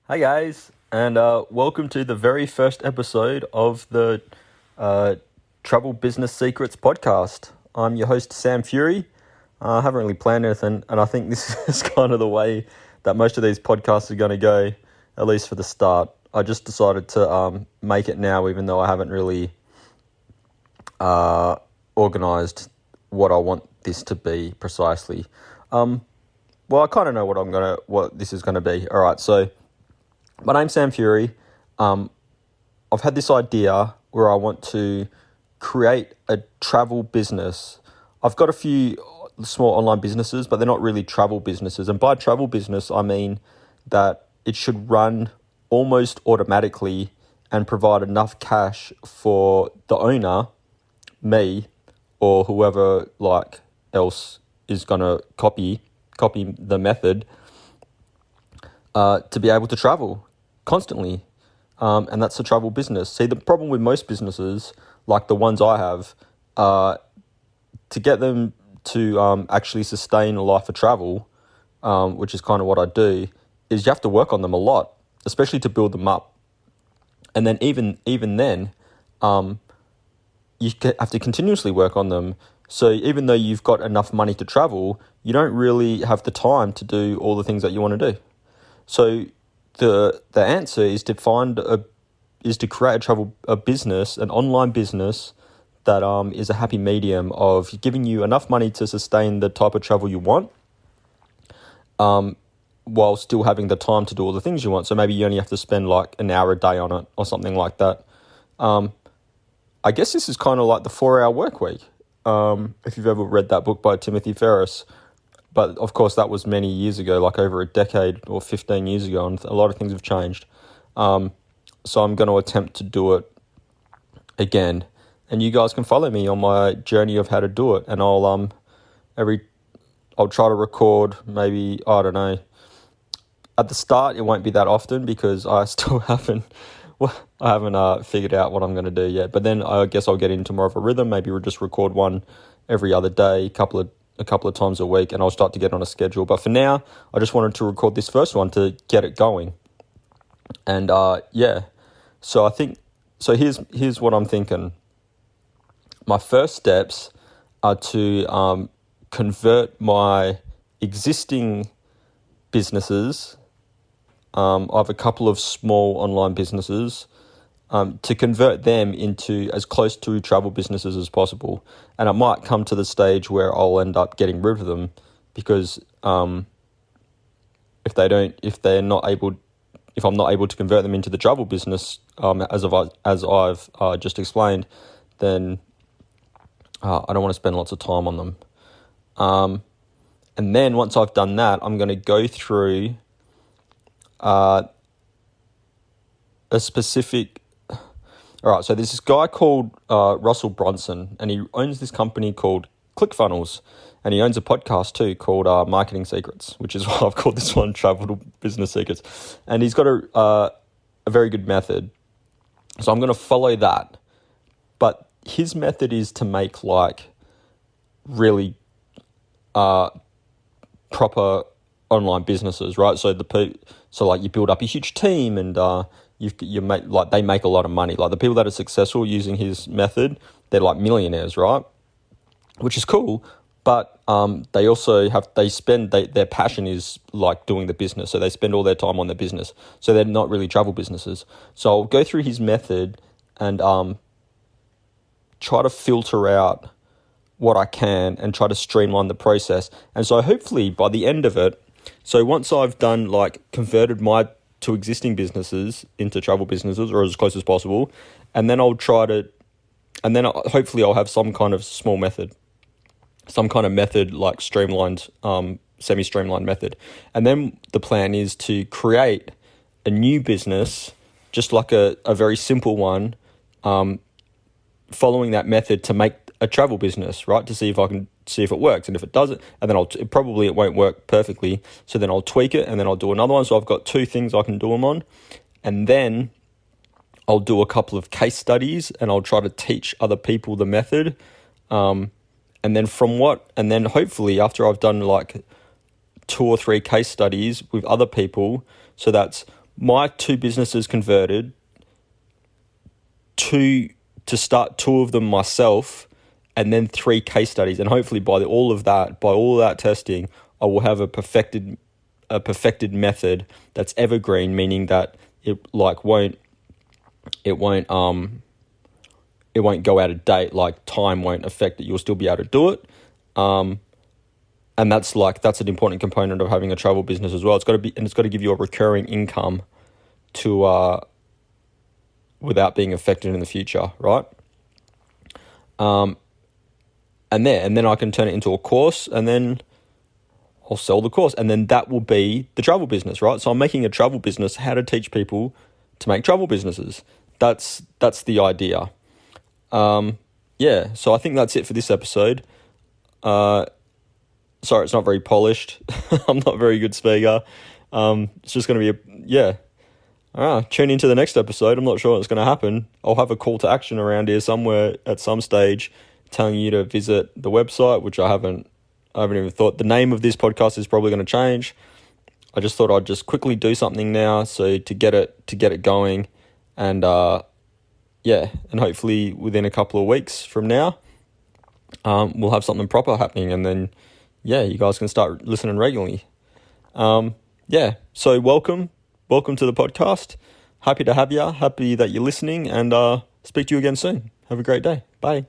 Hey guys, and welcome to the very first episode of the Travel Business Secrets podcast. I'm your host, Sam Fury. I haven't really planned anything, and I think this is kind of the way that most of these podcasts are going to go, at least for the start. I just decided to make it now, even though I haven't really organised what I want this to be precisely. Well, I kind of know what this is going to be. All right, so my name's Sam Fury. I've had this idea where I want to create a travel business. I've got a few small online businesses, but they're not really travel businesses. And by travel business, I mean that it should run almost automatically and provide enough cash for the owner, me, or whoever else is going to copy the method, to be able to travel constantly. And that's a travel business. See, the problem with most businesses, like the ones I have, to get them to actually sustain a life of travel, which is kind of what I do, is you have to work on them a lot, especially to build them up. And then even then, you have to continuously work on them. So even though you've got enough money to travel, you don't really have the time to do all the things that you want to do. So the answer is to create a business, an online business that is a happy medium of giving you enough money to sustain the type of travel you want, while still having the time to do all the things you want. So maybe you only have to spend like an hour a day on it or something like that. I guess this is kind of like the 4-hour work week. If you've ever read that book by Timothy Ferriss. But of course, that was many years ago, like over a decade or 15 years ago, and a lot of things have changed. So I'm going to attempt to do it again, and you guys can follow me on my journey of how to do it. And I'll try to record maybe, I don't know. At the start, it won't be that often because I still haven't figured out what I'm going to do yet. But then I guess I'll get into more of a rhythm. Maybe we'll just record one every other day, a couple of times a week, and I'll start to get on a schedule. But for now, I just wanted to record this first one to get it going. And so here's what I'm thinking. My first steps are to convert my existing businesses. I have a couple of small online businesses, to convert them into as close to travel businesses as possible. And it might come to the stage where I'll end up getting rid of them because if I'm not able to convert them into the travel business, as I've just explained, then I don't want to spend lots of time on them. And then once I've done that, I'm going to go through a specific. All right, so there's this guy called Russell Brunson, and he owns this company called ClickFunnels, and he owns a podcast too called Marketing Secrets, which is why I've called this one Travel Business Secrets. And he's got a very good method, so I'm going to follow that. But his method is to make like really proper online businesses, right? So you build up a huge team and they make a lot of money. Like the people that are successful using his method, they're like millionaires, right? Which is cool, but they also their passion is like doing the business, so they spend all their time on the business. So they're not really travel businesses. So I'll go through his method and try to filter out what I can and try to streamline the process. And so hopefully by the end of it, so once I've done converted my two existing businesses into travel businesses or as close as possible, and then hopefully I'll have some kind of small method, some kind of method like streamlined, semi-streamlined method. And then the plan is to create a new business, just like a very simple one, following that method to make a travel business, right? To see if it works. And if it doesn't, and then it won't work perfectly. So then I'll tweak it and then I'll do another one. So I've got two things I can do them on. And then I'll do a couple of case studies and I'll try to teach other people the method. And then hopefully after I've done like 2 or 3 case studies with other people, so that's my 2 businesses converted, to start 2 of them myself, and then 3 case studies. And hopefully by all of that testing, I will have a perfected method that's evergreen, meaning that it won't go out of date. Like, time won't affect it. You'll still be able to do it. And that's an important component of having a travel business as well. It's got to give you a recurring income to without being affected in the future, right? And then I can turn it into a course, and then I'll sell the course, and then that will be the travel business, right? So I'm making a travel business, how to teach people to make travel businesses. That's the idea. So I think that's it for this episode. Sorry, it's not very polished. I'm not a very good speaker. It's just going to be tune into the next episode. I'm not sure what's going to happen. I'll have a call to action around here somewhere at some stage, telling you to visit the website, which I haven't even thought. The name of this podcast is probably going to change. I just thought I'd just quickly do something now, so to get it going, and and hopefully within a couple of weeks from now, we'll have something proper happening, and then you guys can start listening regularly. So welcome to the podcast. Happy to have you. Happy that you're listening, and speak to you again soon. Have a great day. Bye.